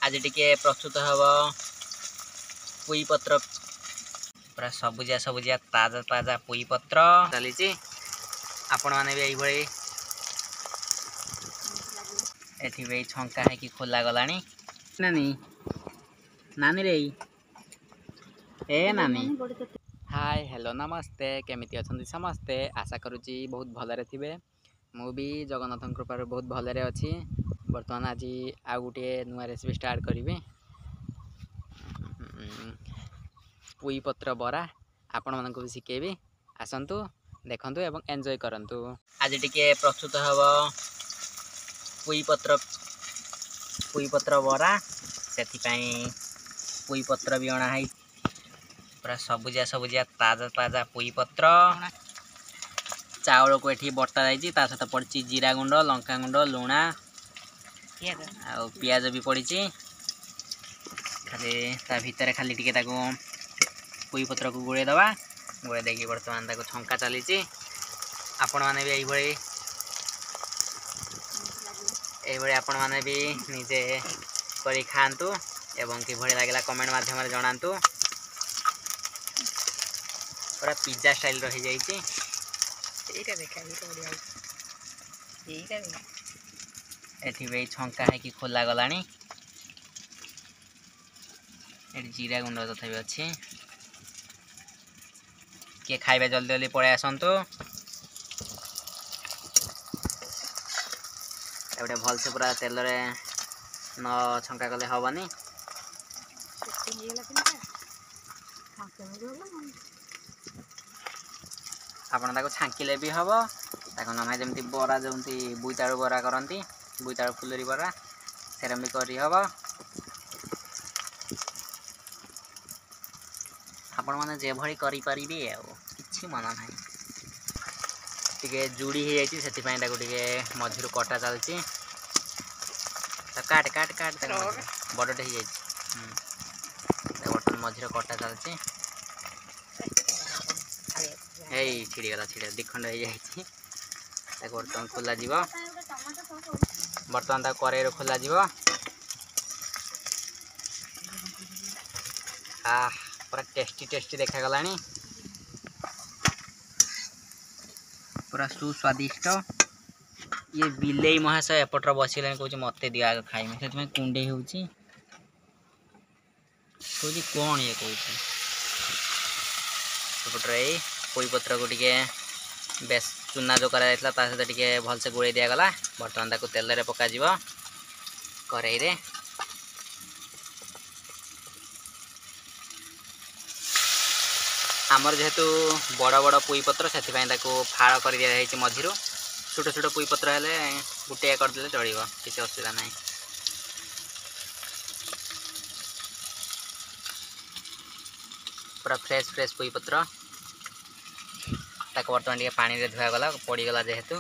आज टिके प्रस्तुत हम पुई पत्र पूरा सबुजिया सबुजिया ताजा ताजा पुई पत्र चली आपण मैंने भी यही एठी छंका है कि खोला गलानी नानी नानी रे ए नानी हाय हेलो नमस्ते केमिति अछंती समस्ते आशा करुची बहुत भलरे थिबे मु भी जगन्नाथ कृपार बहुत भलरे अच्छी बर्तमान आज आ गोटे नुआ रेसिपी स्टार्ट करी पुई पत्र बरा आपण मानक भी शिखेबी आसंतु देखंतु एवं एंजॉय करंतु। आज टिके प्रस्तुत हम पुई पत्र बरा से पुई पत्र भी अणा है पूरा सबुजिया सबुजिया ताजा ताजा पुई पत्र चाउल को एठी बर्ता जाइए ता सहित पड़ी जीरा गुंड लंका गुंड लुण आ पियाज भी पड़ी खाली ता भितर खाली टिके ताको पुई पत्र को गोड़े दबा गोड़े देकी बर्तमान ताको छंका चली आपण माने भी यही आपण माने भी निजे करी खांतु एवं कि भली लागला कमेंट माध्यम रे जणांतु। पूरा पिज्जा स्टाइल रही जाइए एठी भी छंका है कि खोला गलानी एठी जीरा गुंड तथा भी अच्छी किए खाइबा जल्दी जल्दी पड़े आसतु एवटे भल से पूरा तेल रे न छंका कले हबनी आपण ताको छांकिले भी हम ताको नना जमी बरा जमी बोईतालु बरा करती बोईतालु फुलरी बरा सेरम भी करी हम आपण मैंने जे भली करि परिबे किछि मन ना टिके जुड़ी हो जाइए से मझिरू कटा चलती काट काट काट बड़टे हो जाए बर्तमान मझिर कटा चलती छिड़गला छिड़ दिखंड हो जाए बर्तमान खोल बर्तमान कड़े खोल पूरा टेस्टी टेस्टी देखागला पूरा सुस्वादिष्ट ये बिलेई महाशय एपटर बसले कह मत दिया आग खाइमी से कुंडे हो कौन ये कहपटे पुई पत्र को टिके बेस चूना जो करा सहित टिके भलसे गोड़े दिगला बर्तमान ताको तेल रे पका कड़ाई रे आमर जेहेतु बड़ बड़ पुई पत्र से फाड़ कर दिखाई मझिरू छोट छोट पुई पत्र हेले गुटिया करदे चलो किसी असुविधा ना पूरा फ्रेश फ्रेश पुई पत्र ताको बर्तमान टे पानी रे धुआ गला पड़गला जेहेतु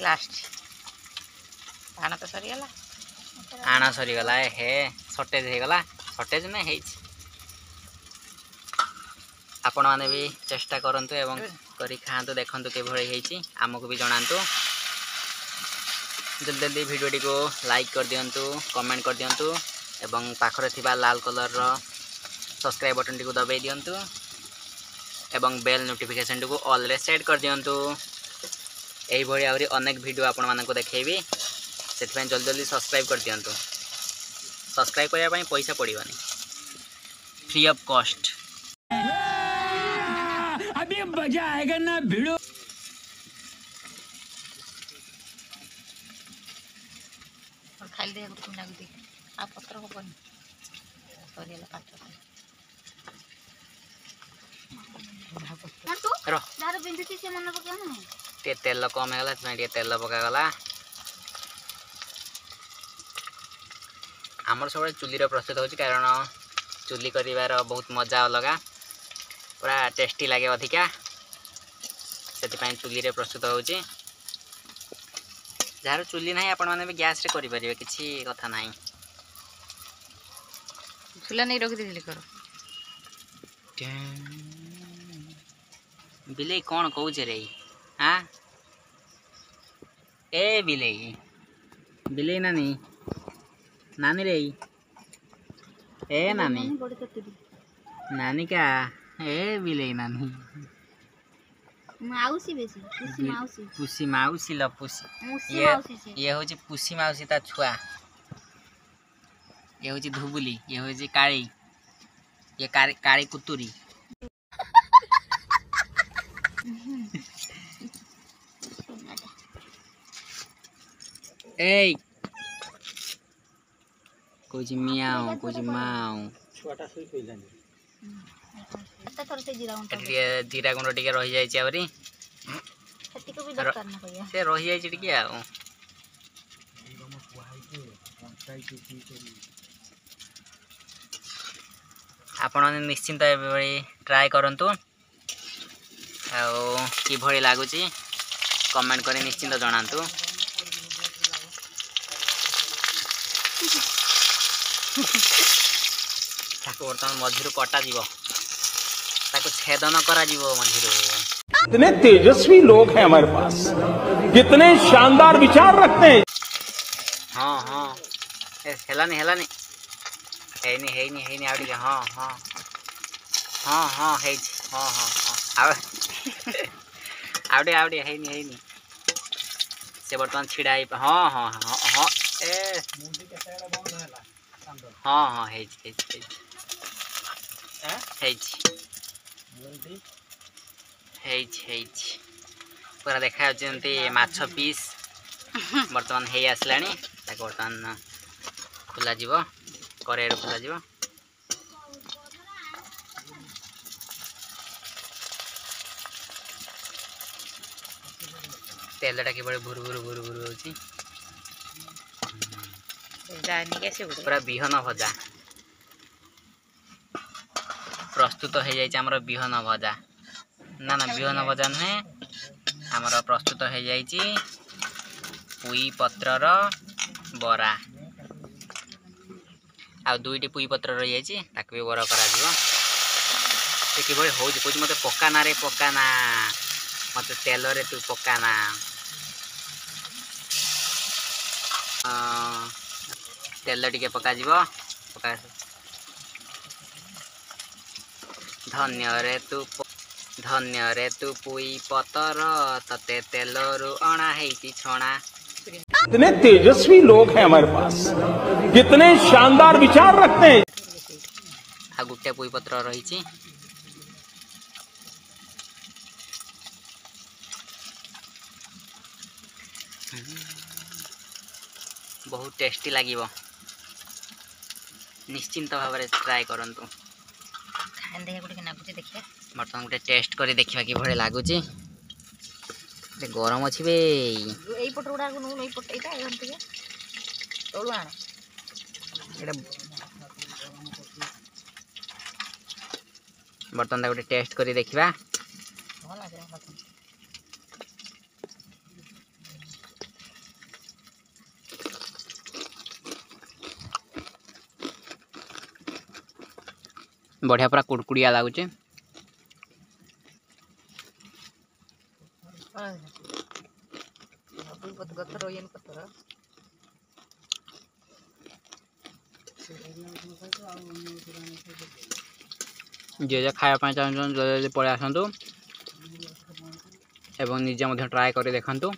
लास्ट आना तो सरीगला आना सरीगला हे सर्टेज होगला सर्टेज ना है आपण मैंने भी चेष्टा करंतु एवं करी खातु देखंतु के आमको भी जनातु जल्दी जल्दी वीडियो को लाइक कर दियंतु कमेंट कर दियंतु एवं पाखरे थिबा लाल कलर रो सब्सक्राइब बटन टी को दबाई दियंतु एवं बेल नोटिफिकेशन टी को ऑल रे सेट कर दियंतु एही भली आउरी अनेक वीडियो आपण मानको देखेबी से जल्दी जल्दी सब्सक्राइब कर दियंतु सब्सक्राइब करने ପାଇଁ पैसा पड़िबनी फ्री ऑफ कॉस्ट अभी मजा आएगा ना भिड़ो खाली दे गुड कुंडा गुदी आ पत्र होबनी सरियला पाठ रो दार बिंदुती से मन पके न ते तेल कम हेला टे तेल पका गला आमर सब चुली प्रस्तुत हो कारण चुली कर बहुत मजा अलग पूरा टेस्टी लगे अधिका से चुली प्रस्तुत हो जार चुली ना आपण मैंने भी गैस रे करें किसी कथा ना चूल्हा नहीं रखी थी कर बिले कौन कौचे रे हाँ ए बिलेई बिलेई नानी नानी रे ए नानी नानी क्या ए बिलेई नानी माउसी बेसी पुसी माउसी पुसी माउसी ल पुसी मुसी माउसी से ये होची पुसी माउसी ता छुआ ये होची धुबुली ये होची काली ये काली कुतुरी ए कुछ मियाओ कुछ माओ छुआटा सुई कइलानी एता थोर से जीरा गुंड जीरा गुंड टिके रही जाई आवरी खेती को भी दरकार ना भैया से रही जाई टिके आ आपण निश्चिंत ट्राए करंतु आ कि भली लागुची कमेंट करी निश्चिंत जणांतु ताको बर्तमान मझिरु कटा जीवो ताको छेदन करा जीवो मझिरु कितने तेजस्वी लोग हैं हमारे पास कितने शानदार विचार रखते हैं हाँ हाँ हेलानी हेलानी हेनी आउडी हाँ हाँ हाँ हाँ हे हाँ हाँ हाँ आउडी हेनी से बर्तमान छिड़ा हाँ हाँ हाँ हाँ ए हाँ हाँ पूरा देखा माछ पीस बर्तमान हे आसलानी ताको बर्तमान खोला जीवो करेर खोला जीवो तेलटा कि भुर भुर भुर भुर होची पूरा बिहन भजा प्रस्तुत हो जाए आमर बिहन भजा ना ना बिहन भजा नुहे आमर प्रस्तुत हो जाए पुई पत्रर बरा आ दुईटी पुई पत्र रही जाए ताक भी बर करा कि हो मत पकाना रे पकाना मत तेल रे तू पकाना तेल टिके पका जीवो पका धन्य रे तू पुई पतर तते तेल रु अणा हेती छणा कितने तेजस्वी लोग हैं हमारे पास कितने शानदार विचार रखते हैं आ गुटे पुई पत्र रही बहुत टेस्टी लगे निश्चिंत भाव में ट्राए करंतु बर्तमान गोटे टेस्ट कर देखा कि भले लगुच गरम अच्छी बे बर्तमान गोटे टेस्ट कर देखा बढ़िया पूरा कुड़कुड़िया लगुचे जे खाया चाहूँ जल्दी पलि आसतु एवं निजे ट्राए कर देखु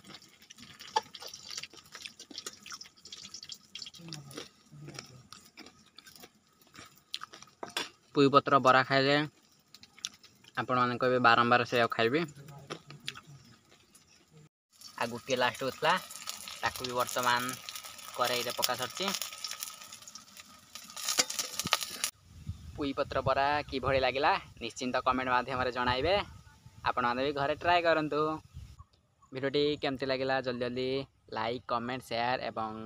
पुई पत्र बरा खाइले आपण मैंने कहे बारंबार से खाइबे आ गोटे लास्ट होता ताकू भी वर्तमान कड़ाई पका सरची पुई पत्र बरा कि भली लगिला निश्चिंत कमेंट माध्यम जणाइबे आपण मैंने भी घरे ट्राए करंतु वीडियोटी केमती लगिला जल्दी जल्दी लाइक कमेंट शेयर एवं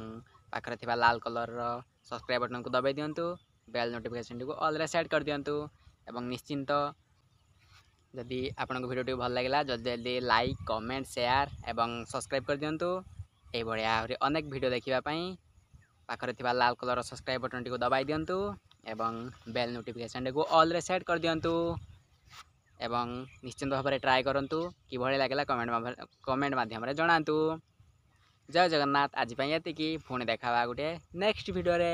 पाखरे थिबा लाल कलर रो सब्सक्राइब बटन को दबाई दियंतु बेल नोटिफिकेशन को ऑल रे सेट कर दियंतु एवं निश्चिंत जदि आपन वीडियो भल लगिला जल्दी जल्दी लाइक कमेंट शेयर एवं सब्सक्राइब कर दियंतु ए भलिया अनेक वीडियो देखिबा पई पाखरे थिबा लाल कलर सब्सक्राइब बटन को दबाई दियंतु एवं बेल नोटिफिकेशन को ऑल रे सेट कर दियंतु एवं निश्चिंत भाव में ट्राए करंतु कि भले लगिला कमेंट माध्यम रे जणांतु जय जगन्नाथ आज ये पुणी देखा गोटे नेक्स्ट वीडियो रे।